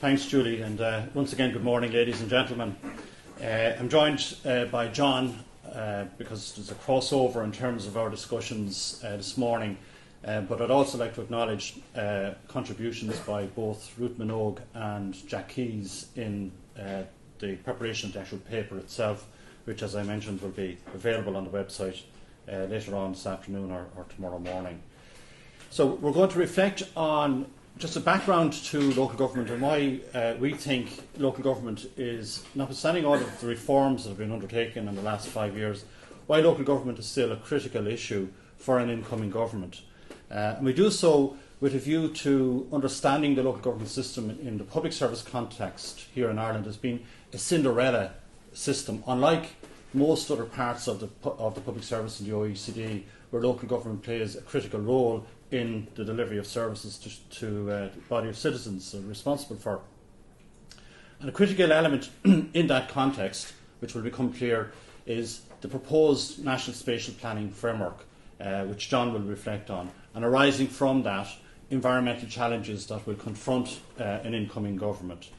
Thanks, Julie, and once again, good morning, ladies and gentlemen. I'm joined by John because there's a crossover in terms of our discussions this morning, but I'd also like to acknowledge contributions by both Ruth Minogue and Jack Keys in the preparation of the actual paper itself, which, as I mentioned, will be available on the website later on this afternoon or tomorrow morning. So we're going to reflect on just a background to local government and why we think local government is, notwithstanding all of the reforms that have been undertaken in the last 5 years, why local government is still a critical issue for an incoming government. And we do so with a view to understanding the local government system in the public service context here in Ireland as being a Cinderella system, unlike most other parts of the public service in the OECD, where local government plays a critical role in the delivery of services to the body of citizens responsible for. And a critical element in that context, which will become clear, is the proposed National Spatial Planning Framework, which John will reflect on, and arising from that, environmental challenges that will confront an incoming government.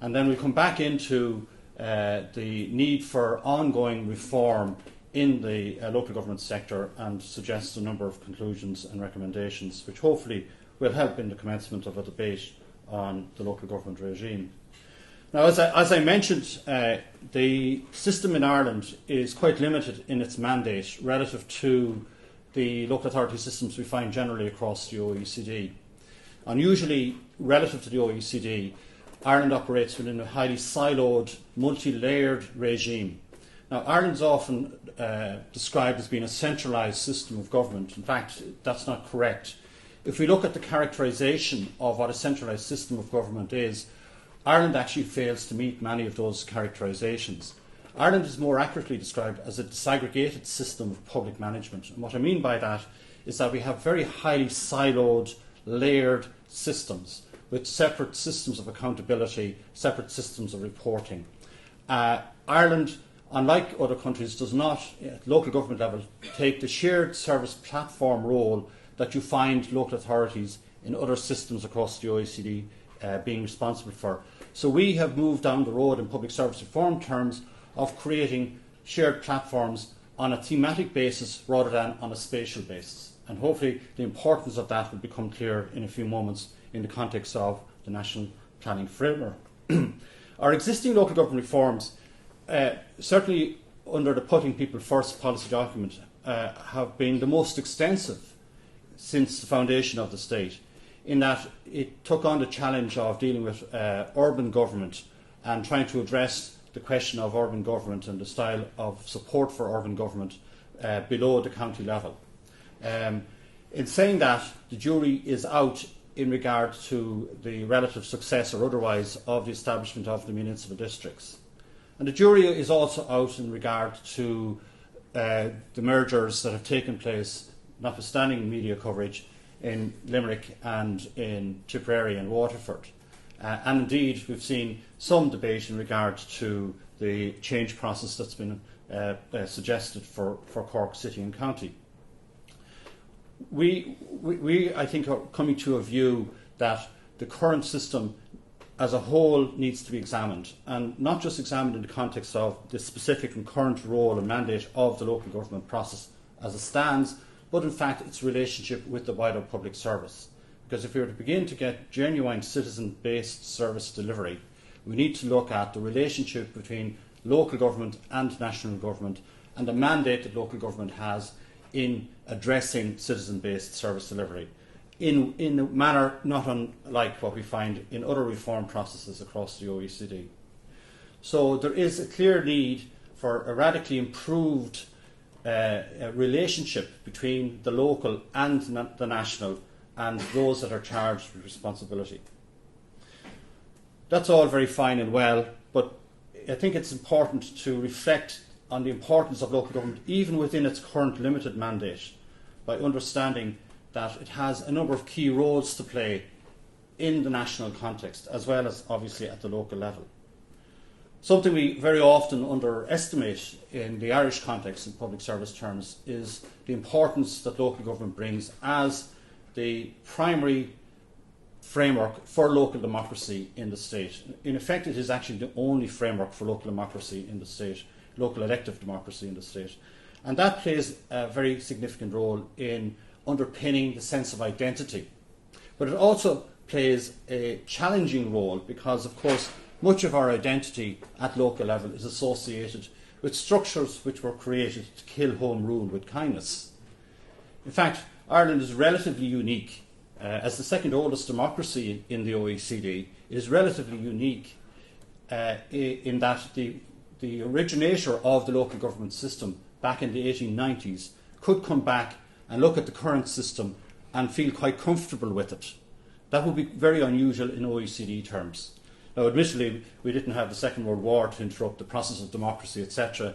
And then we'll come back into the need for ongoing reform in the local government sector and suggest a number of conclusions and recommendations which hopefully will help in the commencement of a debate on the local government regime. Now, as I mentioned, the system in Ireland is quite limited in its mandate relative to the local authority systems we find generally across the OECD. Unusually, relative to the OECD, Ireland operates within a highly siloed, multi-layered regime. Now, Ireland's often described as being a centralised system of government. In fact, that's not correct. If we look at the characterisation of what a centralised system of government is, Ireland actually fails to meet many of those characterisations. Ireland is more accurately described as a disaggregated system of public management. And what I mean by that is that we have very highly siloed, layered systems with separate systems of accountability, separate systems of reporting. Ireland, unlike other countries, does not, at local government level, take the shared service platform role that you find local authorities in other systems across the OECD being responsible for. So we have moved down the road in public service reform terms of creating shared platforms on a thematic basis rather than on a spatial basis. And hopefully the importance of that will become clear in a few moments in the context of the National Planning Framework. Our existing local government reforms, certainly under the Putting People First policy document, have been the most extensive since the foundation of the state, in that it took on the challenge of dealing with urban government and trying to address the question of urban government and the style of support for urban government below the county level. In saying that, the jury is out in regard to the relative success or otherwise of the establishment of the municipal districts. And the jury is also out in regard to the mergers that have taken place, notwithstanding media coverage, in Limerick and in Tipperary and Waterford. And indeed, we've seen some debate in regard to the change process that's been suggested for Cork City and County. We, I think, are coming to a view that the current system as a whole needs to be examined, and not just examined in the context of the specific and current role and mandate of the local government process as it stands, but in fact its relationship with the wider public service. Because if we were to begin to get genuine citizen-based service delivery, we need to look at the relationship between local government and national government and the mandate that local government has in addressing citizen-based service delivery in a manner not unlike what we find in other reform processes across the OECD. So there is a clear need for a radically improved relationship between the local and the national and those that are charged with responsibility. That's all very fine and well, but I think it's important to reflect on the importance of local government even within its current limited mandate by understanding that it has a number of key roles to play in the national context as well as obviously at the local level. Something we very often underestimate in the Irish context in public service terms is the importance that local government brings as the primary framework for local democracy in the state. In effect, it is actually the only framework for local democracy in the state, local elective democracy in the state. And that plays a very significant role in underpinning the sense of identity. But it also plays a challenging role because, of course, much of our identity at local level is associated with structures which were created to kill home rule with kindness. In fact, Ireland is relatively unique. As the second oldest democracy in the OECD, it is relatively unique in that the originator of the local government system back in the 1890s could come back and look at the current system and feel quite comfortable with it. That would be very unusual in OECD terms. Now, admittedly, we didn't have the Second World War to interrupt the process of democracy, etc.,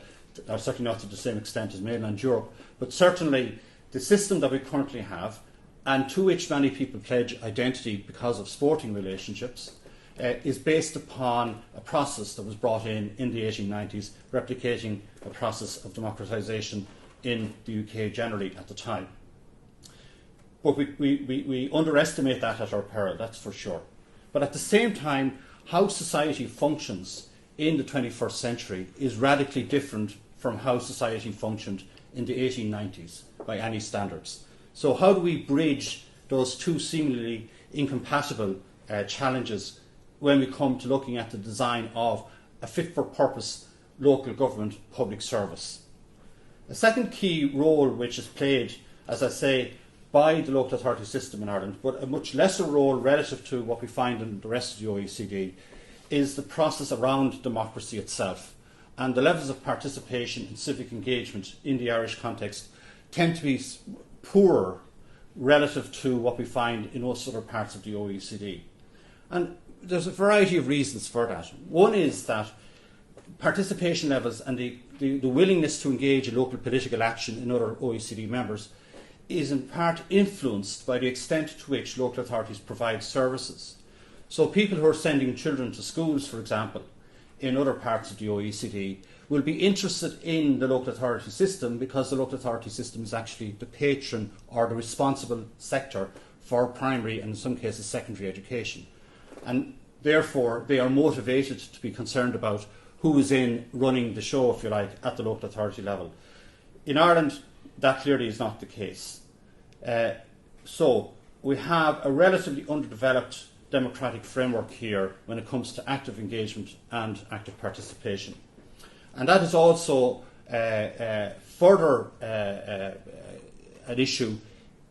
or certainly not to the same extent as mainland Europe, but certainly the system that we currently have, and to which many people pledge identity because of sporting relationships, is based upon a process that was brought in the 1890s, replicating a process of democratisation in the UK generally at the time. But we underestimate that at our peril, that's for sure. But at the same time, how society functions in the 21st century is radically different from how society functioned in the 1890s by any standards. So how do we bridge those two seemingly incompatible challenges when we come to looking at the design of a fit-for-purpose local government public service? A second key role which is played, as I say, by the local authority system in Ireland, but a much lesser role relative to what we find in the rest of the OECD, is the process around democracy itself. And the levels of participation and civic engagement in the Irish context tend to be poorer relative to what we find in most other parts of the OECD. And there's a variety of reasons for that. One is that participation levels and the willingness to engage in local political action in other OECD members is in part influenced by the extent to which local authorities provide services. So people who are sending children to schools, for example, in other parts of the OECD will be interested in the local authority system because the local authority system is actually the patron or the responsible sector for primary and in some cases secondary education. And therefore they are motivated to be concerned about who is in running the show, if you like, at the local authority level. In Ireland, that clearly is not the case. So we have a relatively underdeveloped democratic framework here when it comes to active engagement and active participation. And that is also further an issue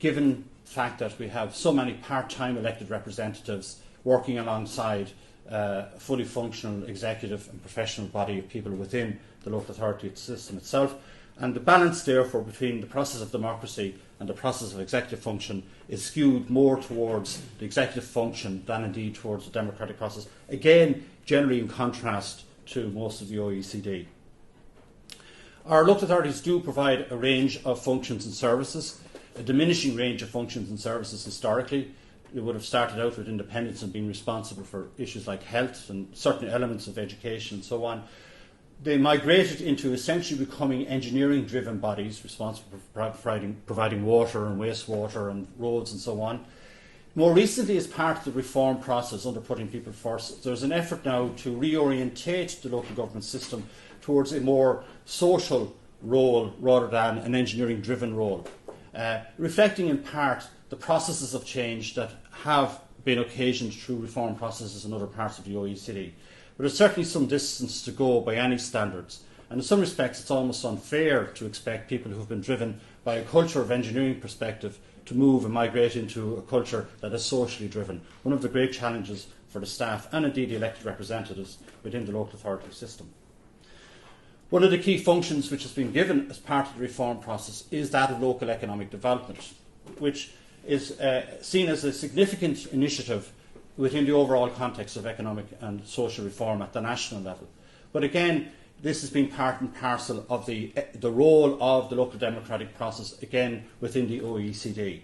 given the fact that we have so many part-time elected representatives working alongside a fully functional executive and professional body of people within the local authority system itself. And the balance, therefore, between the process of democracy and the process of executive function is skewed more towards the executive function than indeed towards the democratic process. Again, generally in contrast to most of the OECD. Our local authorities do provide a range of functions and services, a diminishing range of functions and services historically. They would have started out with independence and being responsible for issues like health and certain elements of education and so on. They migrated into essentially becoming engineering-driven bodies responsible for providing water and wastewater and roads and so on. More recently, as part of the reform process under Putting People First, there's an effort now to reorientate the local government system towards a more social role rather than an engineering-driven role, reflecting in part the processes of change that have been occasioned through reform processes in other parts of the OECD. But there's certainly some distance to go by any standards. And in some respects, it's almost unfair to expect people who have been driven by a culture of engineering perspective to move and migrate into a culture that is socially driven. One of the great challenges for the staff and indeed the elected representatives within the local authority system. One of the key functions which has been given as part of the reform process is that of local economic development, which is seen as a significant initiative within the overall context of economic and social reform at the national level. But again, this has been part and parcel of the role of the local democratic process, again, within the OECD.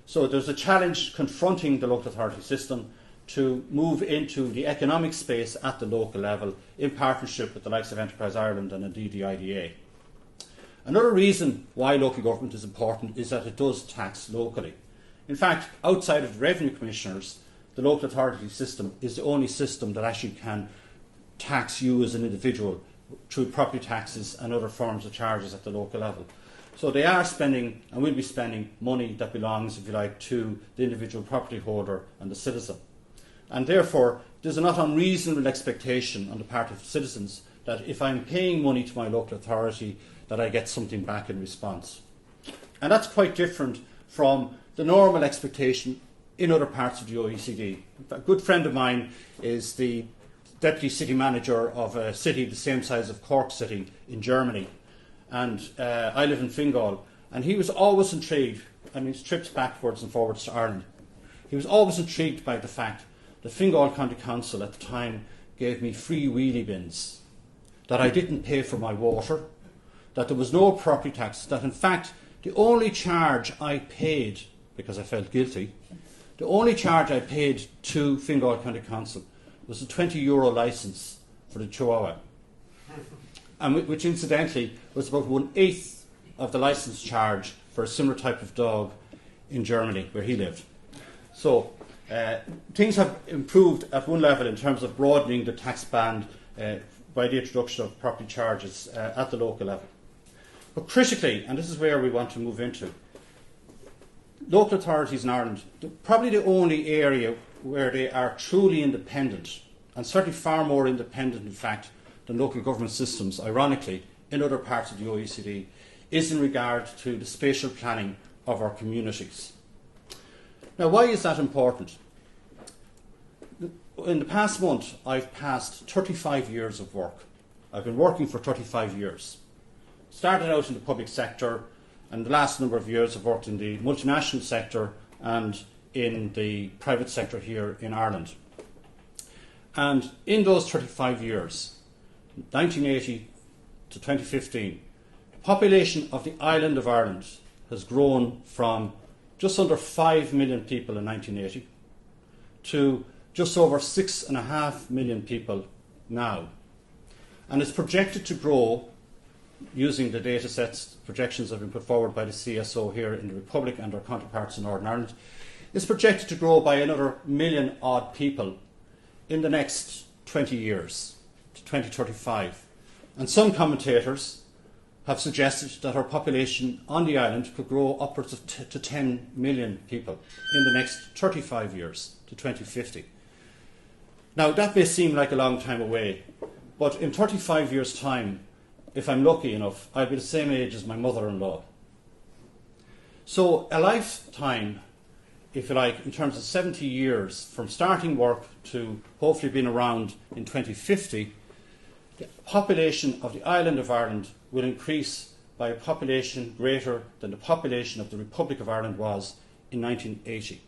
So there's a challenge confronting the local authority system to move into the economic space at the local level in partnership with the likes of Enterprise Ireland and indeed the IDA. Another reason why local government is important is that it does tax locally. In fact, outside of the revenue commissioners, the local authority system is the only system that actually can tax you as an individual through property taxes and other forms of charges at the local level. So they are spending and will be spending money that belongs, if you like, to the individual property holder and the citizen. And therefore, there's a not unreasonable expectation on the part of citizens that if I'm paying money to my local authority, that I get something back in response. And that's quite different from the normal expectation in other parts of the OECD. A good friend of mine is the deputy city manager of a city the same size of Cork City in Germany. And I live in Fingal. And he was always intrigued, I mean, his trips backwards and forwards to Ireland. He was always intrigued by the fact that Fingal County Council at the time gave me free wheelie bins, that I didn't pay for my water, that there was no property tax, that in fact the only charge I paid, because I felt guilty, the only charge I paid to Fingal County Council was a €20 licence for the Chihuahua, and which incidentally was about 1/8 of the licence charge for a similar type of dog in Germany where he lived. So things have improved at one level in terms of broadening the tax band by the introduction of property charges at the local level. But critically, and this is where we want to move into, local authorities in Ireland, probably the only area where they are truly independent, and certainly far more independent in fact than local government systems, ironically, in other parts of the OECD, is in regard to the spatial planning of our communities. Now, why is that important? In the past month, I've passed 35 years of work. I've been working for 35 years. Started out in the public sector, and the last number of years I've worked in the multinational sector and in the private sector here in Ireland. And in those 35 years, 1980 to 2015, the population of the island of Ireland has grown from just under 5 million people in 1980 to just over 6.5 million people now. And it's projected to grow, using the data sets, projections that have been put forward by the CSO here in the Republic and our counterparts in Northern Ireland, is projected to grow by another million odd people in the next 20 years, to 2035. And some commentators have suggested that our population on the island could grow upwards of to 10 million people in the next 35 years, to 2050. Now, that may seem like a long time away, but in 35 years' time, if I'm lucky enough, I'll be the same age as my mother-in-law. So a lifetime, if you like, in terms of 70 years, from starting work to hopefully being around in 2050, the population of the island of Ireland will increase by a population greater than the population of the Republic of Ireland was in 1980.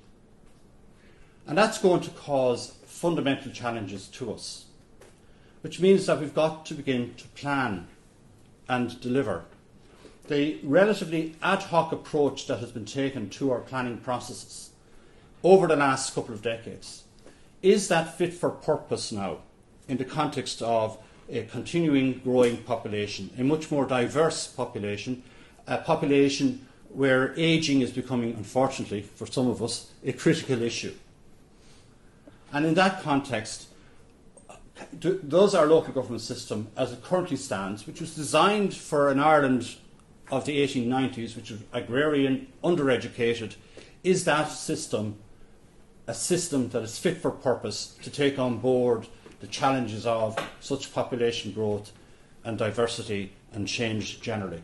And that's going to cause fundamental challenges to us, which means that we've got to begin to plan and deliver. The relatively ad hoc approach that has been taken to our planning processes over the last couple of decades, is that fit for purpose now in the context of a continuing growing population, a much more diverse population, a population where ageing is becoming, unfortunately for some of us, a critical issue. And in that context, does our local government system, as it currently stands, which was designed for an Ireland of the 1890s, which was agrarian, undereducated, is that system a system that is fit for purpose to take on board the challenges of such population growth and diversity and change generally?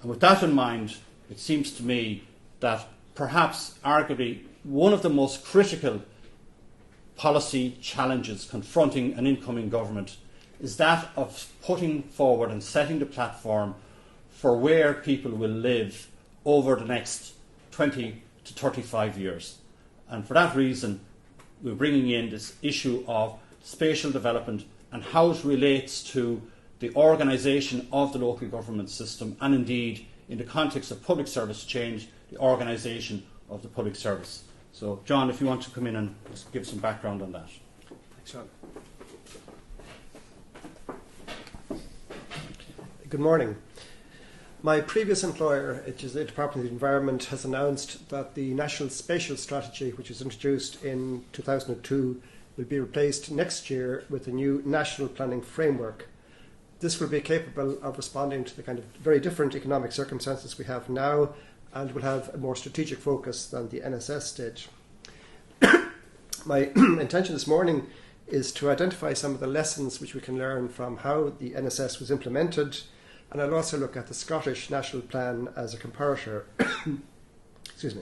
And with that in mind, it seems to me that perhaps arguably one of the most critical policy challenges confronting an incoming government is that of putting forward and setting the platform for where people will live over the next 20 to 35 years. And for that reason, we're bringing in this issue of spatial development and how it relates to the organisation of the local government system, and indeed, in the context of public service change, the organisation of the public service. So, John, if you want to come in and just give some background on that. Thanks, Sean. Good morning. My previous employer, which is the Department of the Environment, has announced that the National Spatial Strategy, which was introduced in 2002, will be replaced next year with a new National Planning Framework. This will be capable of responding to the kind of very different economic circumstances we have now, and will have a more strategic focus than the NSS did. My intention this morning is to identify some of the lessons which we can learn from how the NSS was implemented, and I'll also look at the Scottish National Plan as a comparator. Excuse me.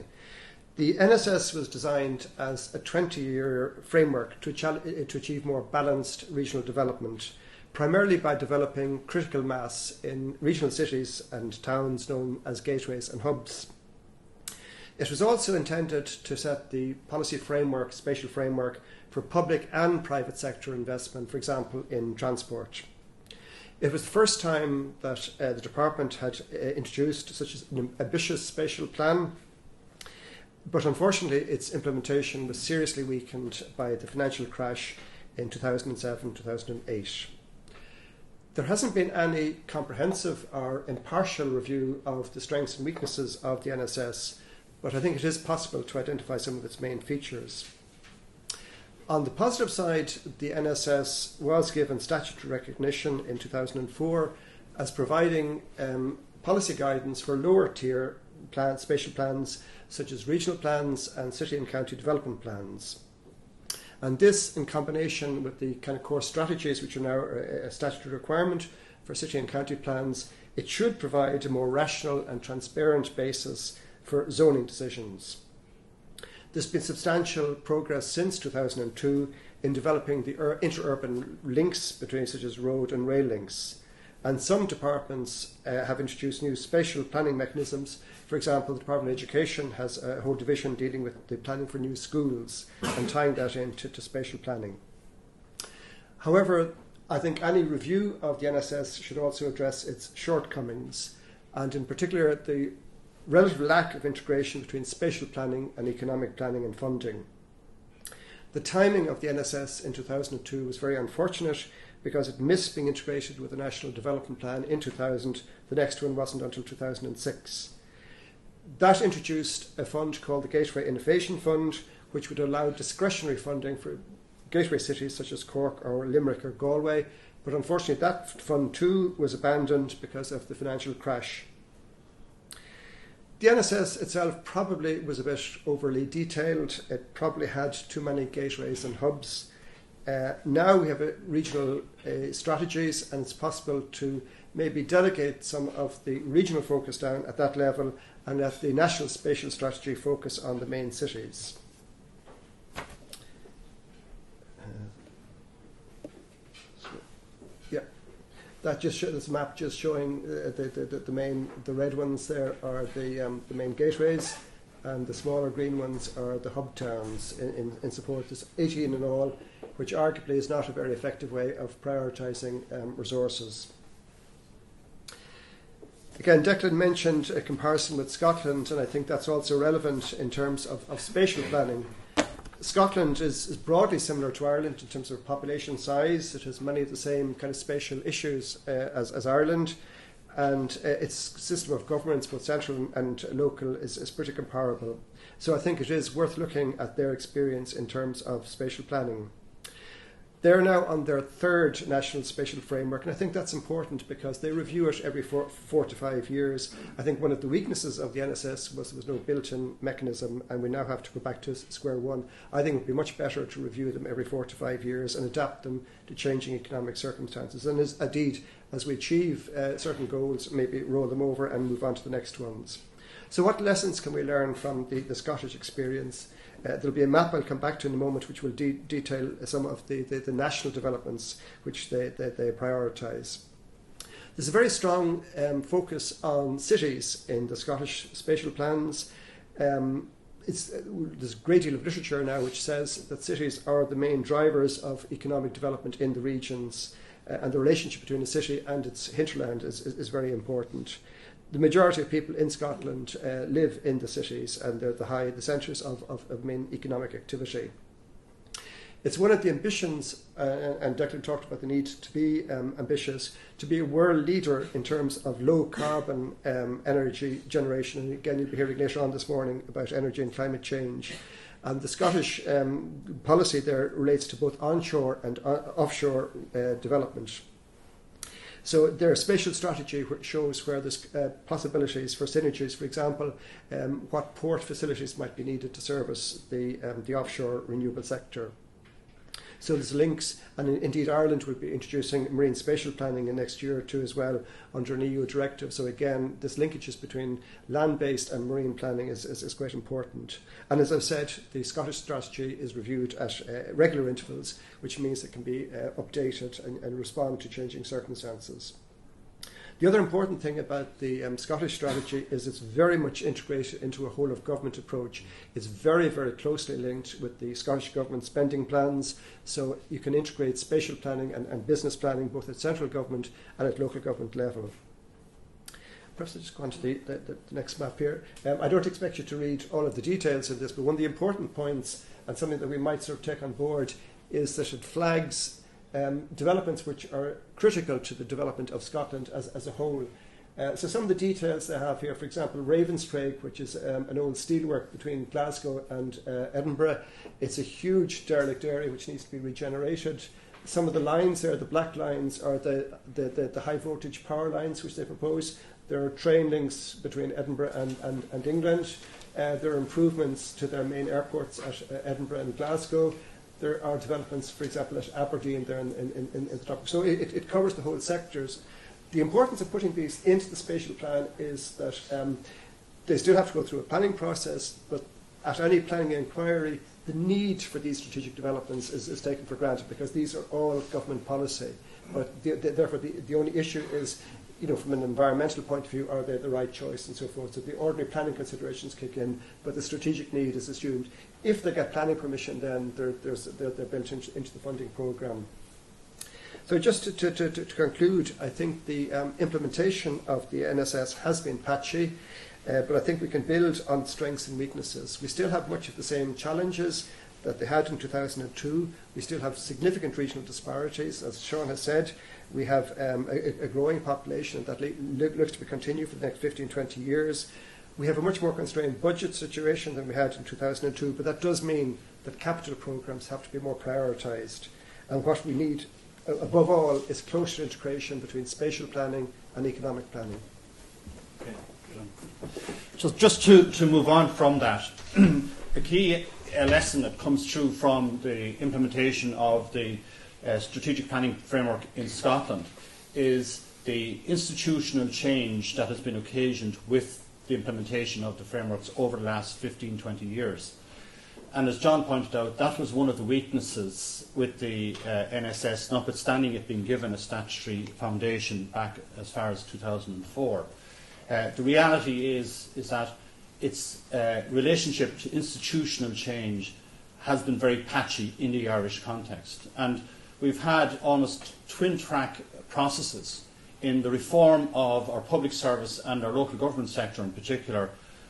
The NSS was designed as a 20-year framework to achieve more balanced regional development, primarily by developing critical mass in regional cities and towns known as gateways and hubs. It was also intended to set the policy framework, spatial framework, for public and private sector investment, for example, in transport. It was the first time that the department had introduced such an ambitious spatial plan, but unfortunately its implementation was seriously weakened by the financial crash in 2007-2008. There hasn't been any comprehensive or impartial review of the strengths and weaknesses of the NSS, but I think it is possible to identify some of its main features. On the positive side, the NSS was given statutory recognition in 2004 as providing policy guidance for lower tier spatial plans such as regional plans and city and county development plans. And this, in combination with the kind of core strategies which are now a statutory requirement for city and county plans, it should provide a more rational and transparent basis for zoning decisions. There's been substantial progress since 2002 in developing the interurban links between such as road and rail links. And some departments have introduced new spatial planning mechanisms. For example, the Department of Education has a whole division dealing with the planning for new schools and tying that into spatial planning. However, I think any review of the NSS should also address its shortcomings, and in particular the relative lack of integration between spatial planning and economic planning and funding. The timing of the NSS in 2002 was very unfortunate because it missed being integrated with the National Development Plan in 2000. The next one wasn't until 2006. That introduced a fund called the Gateway Innovation Fund, which would allow discretionary funding for gateway cities such as Cork or Limerick or Galway, but unfortunately that fund too was abandoned because of the financial crash. The NSS itself probably was a bit overly detailed. It probably had too many gateways and hubs. Now we have regional strategies, and it's possible to maybe delegate some of the regional focus down at that level and let the national spatial strategy focus on the main cities. That just shows this map just showing the red ones there are the main gateways, and the smaller green ones are the hub towns in support. There's 18 in all, which arguably is not a very effective way of prioritising resources. Again, Declan mentioned a comparison with Scotland, and I think that's also relevant in terms of spatial planning. Scotland is broadly similar to Ireland in terms of population size. It has many of the same kind of spatial issues as Ireland, and its system of governance, both central and local, is pretty comparable. So I think it is worth looking at their experience in terms of spatial planning. They're now on their third national spatial framework, and I think that's important because they review it every 4 to 5 years. I think one of the weaknesses of the NSS was there was no built-in mechanism, and we now have to go back to square one. I think it would be much better to review them every 4 to 5 years and adapt them to changing economic circumstances. And indeed, as we achieve certain goals, maybe roll them over and move on to the next ones. So what lessons can we learn from the Scottish experience? There'll be a map I'll come back to in a moment which will detail some of the national developments which they prioritise. There's a very strong focus on cities in the Scottish spatial plans. There's a great deal of literature now which says that cities are the main drivers of economic development in the regions, and the relationship between a city and its hinterland is very important. The majority of people in Scotland live in the cities, and they're the centres of main economic activity. It's one of the ambitions, and Declan talked about the need to be ambitious, to be a world leader in terms of low carbon energy generation. And again, you'll be hearing later on this morning about energy and climate change. And the Scottish policy there relates to both onshore and offshore development. So their spatial strategy shows where there's possibilities for synergies. For example, what port facilities might be needed to service the offshore renewable sector. So there's links, and indeed Ireland will be introducing marine spatial planning in next year or two as well under an EU directive. So again, this linkages between land-based and marine planning is quite important. And as I've said, the Scottish strategy is reviewed at regular intervals, which means it can be updated and respond to changing circumstances. The other important thing about the Scottish strategy is it's very much integrated into a whole of government approach. It's very, very closely linked with the Scottish Government spending plans, so you can integrate spatial planning and business planning both at central government and at local government level. Perhaps I'll just go on to the next map here. I don't expect you to read all of the details of this, but one of the important points, and something that we might sort of take on board, is that it flags developments which are critical to the development of Scotland as a whole. So some of the details they have here, for example, Ravenscraig, which is an old steelwork between Glasgow and Edinburgh. It's a huge derelict area which needs to be regenerated. Some of the lines there, the black lines, are the high voltage power lines which they propose. There are train links between Edinburgh and England. There are improvements to their main airports at Edinburgh and Glasgow. There are developments, for example, at Aberdeen there in the top. So it covers the whole sectors. The importance of putting these into the spatial plan is that they still have to go through a planning process, but at any planning inquiry, the need for these strategic developments is taken for granted because these are all government policy. But therefore, the only issue is, from an environmental point of view, are they the right choice and so forth. So the ordinary planning considerations kick in, but the strategic need is assumed. If they get planning permission, then they're built into the funding programme. So just to conclude, I think the implementation of the NSS has been patchy, but I think we can build on strengths and weaknesses. We still have much of the same challenges that they had in 2002. We still have significant regional disparities. As Sean has said, we have a growing population that looks to continue for the next 15, 20 years. We have a much more constrained budget situation than we had in 2002, but that does mean that capital programmes have to be more prioritised. And what we need, above all, is closer integration between spatial planning and economic planning. Okay. So just to move on from that, the key lesson that comes through from the implementation of the strategic planning framework in Scotland is the institutional change that has been occasioned with the implementation of the frameworks over the last 15, 20 years. And as John pointed out, that was one of the weaknesses with the NSS, notwithstanding it being given a statutory foundation back as far as 2004. The reality is that its relationship to institutional change has been very patchy in the Irish context. And we've had almost twin-track processes in the reform of our public service and our local government sector in particular,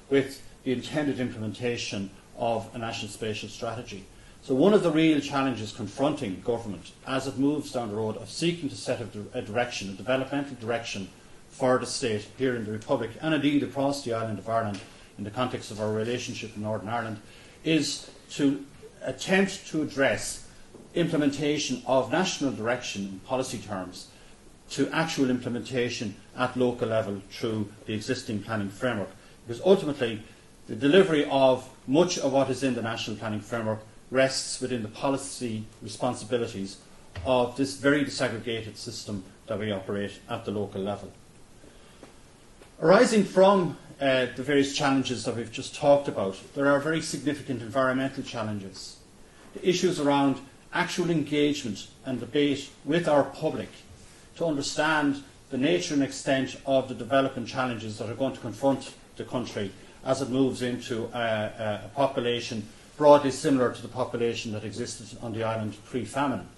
with the intended implementation of a national spatial strategy. So one of the real challenges confronting government as it moves down the road of seeking to set a direction, a developmental direction for the state here in the Republic and indeed across the island of Ireland in the context of our relationship in Northern Ireland, is to attempt to address implementation of national direction in policy terms to actual implementation at local level through the existing planning framework. Because ultimately, the delivery of much of what is in the national planning framework rests within the policy responsibilities of this very disaggregated system that we operate at the local level. Arising from the various challenges that we've just talked about, there are very significant environmental challenges. The issues around actual engagement and debate with our public to understand the nature and extent of the development challenges that are going to confront the country as it moves into a population broadly similar to the population that existed on the island pre-famine.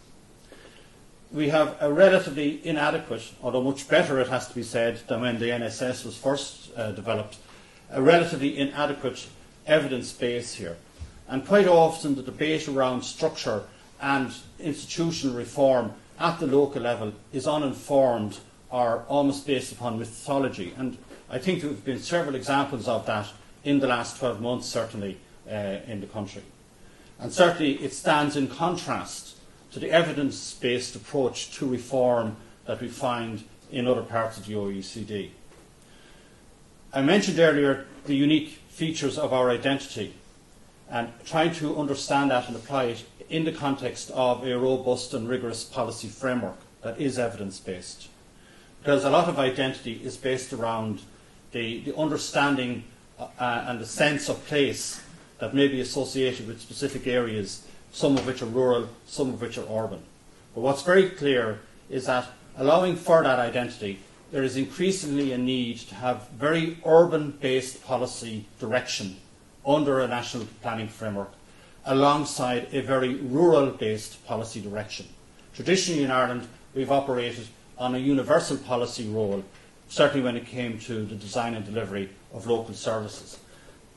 We have a relatively inadequate, although much better it has to be said than when the NSS was first developed, a relatively inadequate evidence base here. And quite often the debate around structure and institutional reform at the local level is uninformed or almost based upon mythology. And I think there have been several examples of that in the last 12 months, certainly, in the country. And certainly it stands in contrast to the evidence-based approach to reform that we find in other parts of the OECD. I mentioned earlier the unique features of our identity, and trying to understand that and apply it in the context of a robust and rigorous policy framework that is evidence-based. Because a lot of identity is based around the understanding and the sense of place that may be associated with specific areas, some of which are rural, some of which are urban. But what's very clear is that allowing for that identity, there is increasingly a need to have very urban-based policy direction under a national planning framework, alongside a very rural-based policy direction. Traditionally in Ireland, we've operated on a universal policy role, certainly when it came to the design and delivery of local services.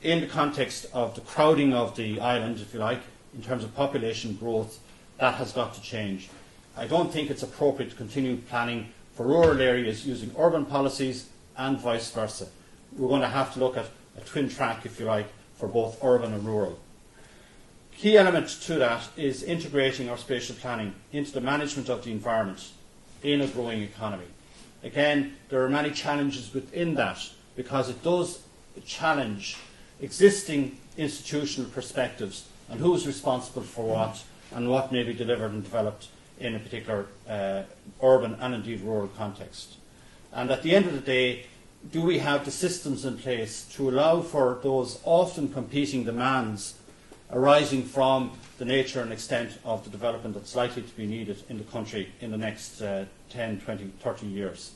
In the context of the crowding of the island, if you like, in terms of population growth, that has got to change. I don't think it's appropriate to continue planning for rural areas using urban policies and vice versa. We're going to have to look at a twin track, if you like, for both urban and rural. Key element to that is integrating our spatial planning into the management of the environment in a growing economy. Again, there are many challenges within that, because it does challenge existing institutional perspectives and who is responsible for what and what may be delivered and developed in a particular urban and indeed rural context. And at the end of the day, do we have the systems in place to allow for those often competing demands arising from the nature and extent of the development that's likely to be needed in the country in the next 10, 20, 30 years?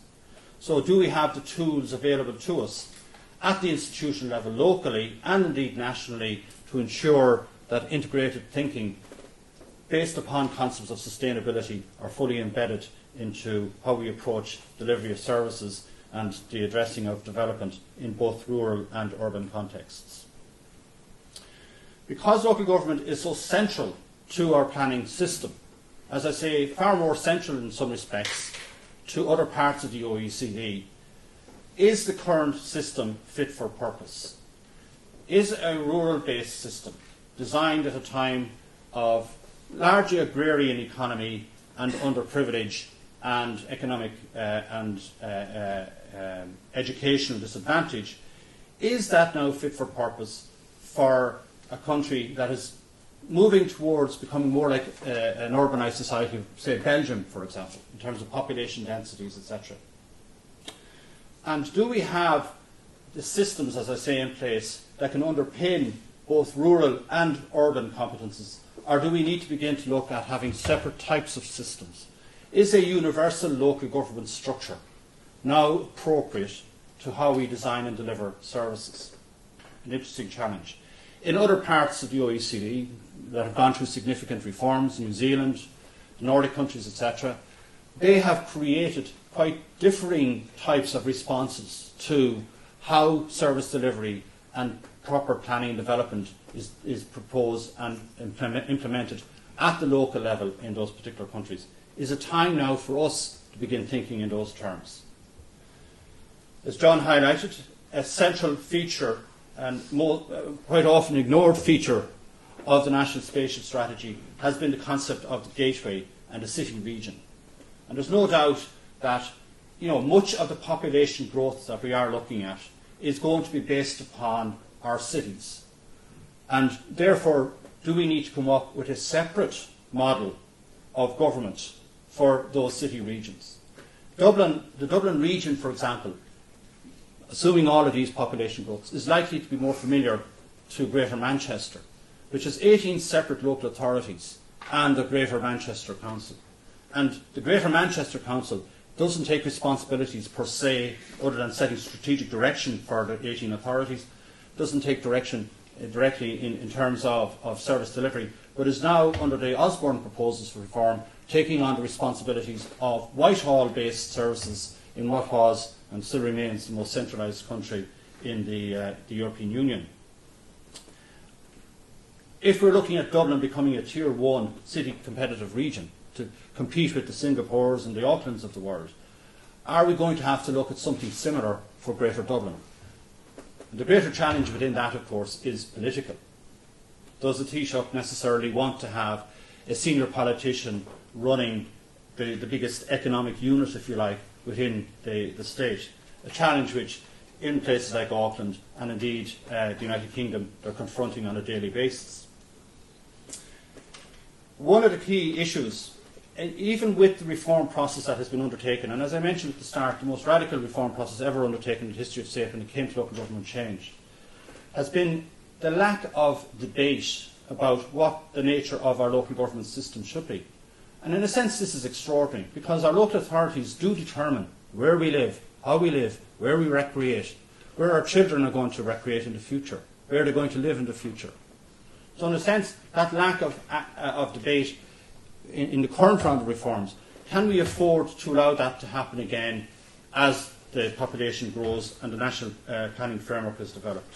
So do we have the tools available to us at the institutional level locally and indeed nationally to ensure that integrated thinking based upon concepts of sustainability are fully embedded into how we approach delivery of services and the addressing of development in both rural and urban contexts? Because local government is so central to our planning system, as I say, far more central in some respects to other parts of the OECD, is the current system fit for purpose? Is a rural-based system designed at a time of largely agrarian economy and underprivilege and economic and educational disadvantage, is that now fit for purpose for a country that is moving towards becoming more like an urbanised society, say Belgium, for example, in terms of population densities, etc.? And do we have the systems, as I say, in place that can underpin both rural and urban competences? Or do we need to begin to look at having separate types of systems? Is a universal local government structure now appropriate to how we design and deliver services? An interesting challenge. In other parts of the OECD that have gone through significant reforms, New Zealand, the Nordic countries, etc., they have created quite differing types of responses to how service delivery and proper planning and development is proposed and implemented at the local level in those particular countries. Is it time now for us to begin thinking in those terms? As John highlighted, a central feature and quite often ignored feature of the National Spatial Strategy has been the concept of the gateway and the city region. And there's no doubt that much of the population growth that we are looking at is going to be based upon our cities. And therefore, do we need to come up with a separate model of government for those city regions? The Dublin region, for example, assuming all of these population growths, is likely to be more familiar to Greater Manchester, which has 18 separate local authorities and the Greater Manchester Council. And the Greater Manchester Council doesn't take responsibilities per se, other than setting strategic direction for the 18 authorities, doesn't take direction directly in terms of service delivery, but is now, under the Osborne proposals for reform, taking on the responsibilities of Whitehall-based services in what was and still remains the most centralised country in the European Union. if we're looking at Dublin becoming a Tier 1 city competitive region to compete with the Singapores and the Aucklands of the world, are we going to have to look at something similar for Greater Dublin? And the greater challenge within that, of course, is political. Does the Taoiseach necessarily want to have a senior politician running the biggest economic unit, if you like, within the state? A challenge which, in places like Auckland and indeed the United Kingdom, they're confronting on a daily basis. One of the key issues, even with the reform process that has been undertaken, and as I mentioned at the start, the most radical reform process ever undertaken in the history of SAFE when it came to local government change, has been the lack of debate about what the nature of our local government system should be. And in a sense this is extraordinary, because our local authorities do determine where we live, how we live, where we recreate, where our children are going to recreate in the future, where they're going to live in the future. So in a sense, that lack of debate in the current round of reforms, can we afford to allow that to happen again as the population grows and the national planning framework is developed?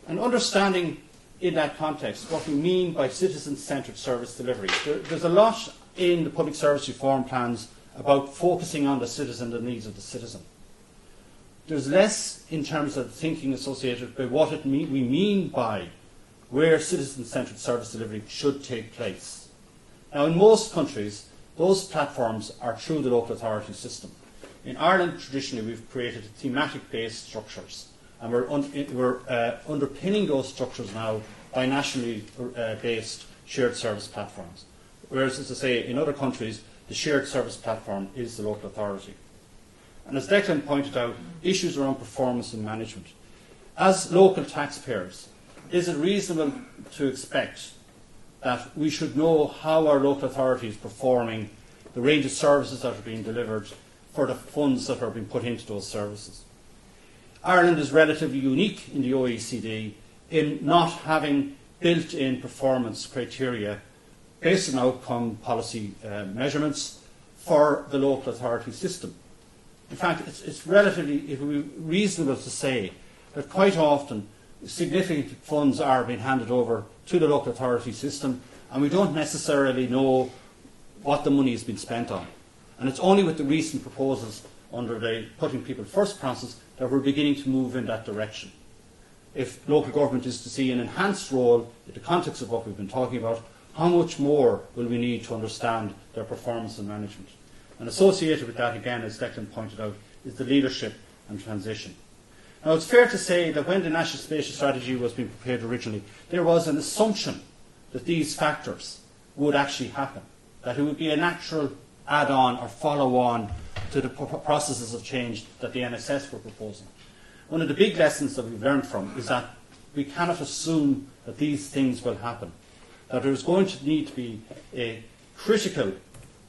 And understanding in that context what we mean by citizen-centred service delivery. There's a lot in the public service reform plans about focusing on the citizen, the needs of the citizen. There's less in terms of thinking associated with what we mean by where citizen-centred service delivery should take place. Now, in most countries, those platforms are through the local authority system. In Ireland, traditionally, we've created thematic-based structures, and we're underpinning those structures now by nationally based shared service platforms. Whereas, as I say, in other countries, the shared service platform is the local authority. And as Declan pointed out, issues around performance and management. As local taxpayers, is it reasonable to expect that we should know how our local authority is performing, the range of services that are being delivered for the funds that are being put into those services? Ireland is relatively unique in the OECD in not having built-in performance criteria based on outcome policy measurements for the local authority system. In fact, it's relatively reasonable to say that quite often significant funds are being handed over to the local authority system, and we don't necessarily know what the money has been spent on. And it's only with the recent proposals under the Putting People First process that we're beginning to move in that direction. If local government is to see an enhanced role in the context of what we've been talking about, how much more will we need to understand their performance and management? And associated with that, again, as Declan pointed out, is the leadership and transition. Now, it's fair to say that when the National Spatial Strategy was being prepared originally, there was an assumption that these factors would actually happen, that it would be a natural add-on or follow-on to the processes of change that the NSS were proposing. One of the big lessons that we've learned from is that we cannot assume that these things will happen, that there is going to need to be a critical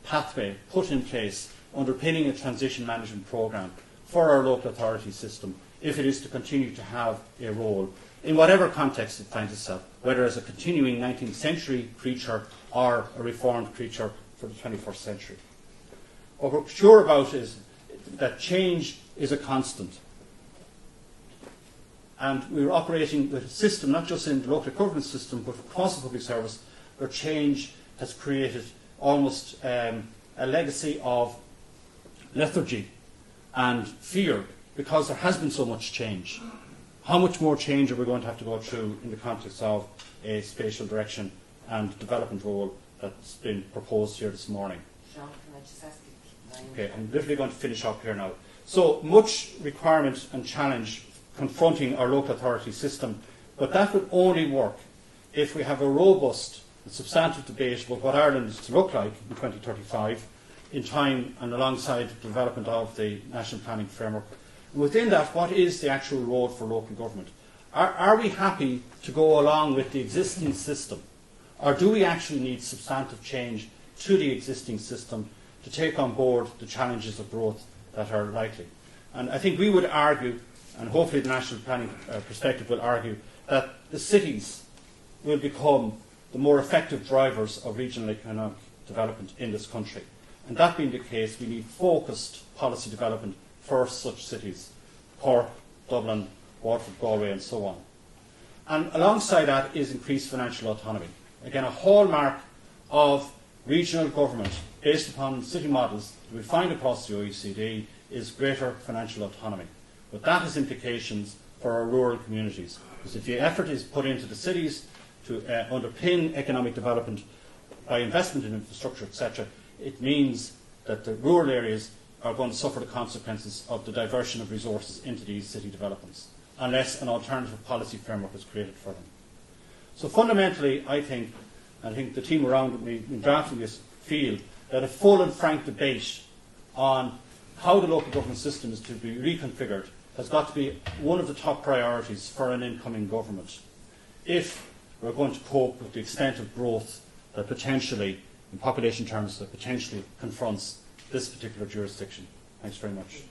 pathway put in place underpinning a transition management programme for our local authority system if it is to continue to have a role in whatever context it finds itself, whether as a continuing 19th century creature or a reformed creature for the 21st century. What we're sure about is that change is a constant. And we're operating with a system, not just in the local government system, but across the public service, where change has created almost a legacy of lethargy and fear because there has been so much change. How much more change are we going to have to go through in the context of a spatial direction and development role that's been proposed here this morning? Sean, can I just ask you? Okay, I'm literally going to finish up here now. So much requirement and challenge confronting our local authority system, but that would only work if we have a robust and substantive debate about what Ireland is to look like in 2035 in time and alongside the development of the national planning framework. Within that, what is the actual role for local government? Are we happy to go along with the existing system, or do we actually need substantive change to the existing system to take on board the challenges of growth that are likely? And I think we would argue, and hopefully the national planning perspective will argue, that the cities will become the more effective drivers of regional economic development in this country. And that being the case, we need focused policy development for such cities, Cork, Dublin, Waterford, Galway and so on. And alongside that is increased financial autonomy. Again, a hallmark of regional government based upon city models that we find across the OECD is greater financial autonomy. But that has implications for our rural communities. Because if the effort is put into the cities to underpin economic development by investment in infrastructure, etc., it means that the rural areas are going to suffer the consequences of the diversion of resources into these city developments, unless an alternative policy framework is created for them. So fundamentally, I think the team around me in drafting this feel that a full and frank debate on how the local government system is to be reconfigured has got to be one of the top priorities for an incoming government if we're going to cope with the extent of growth that potentially, in population terms, that potentially confronts this particular jurisdiction. Thanks very much.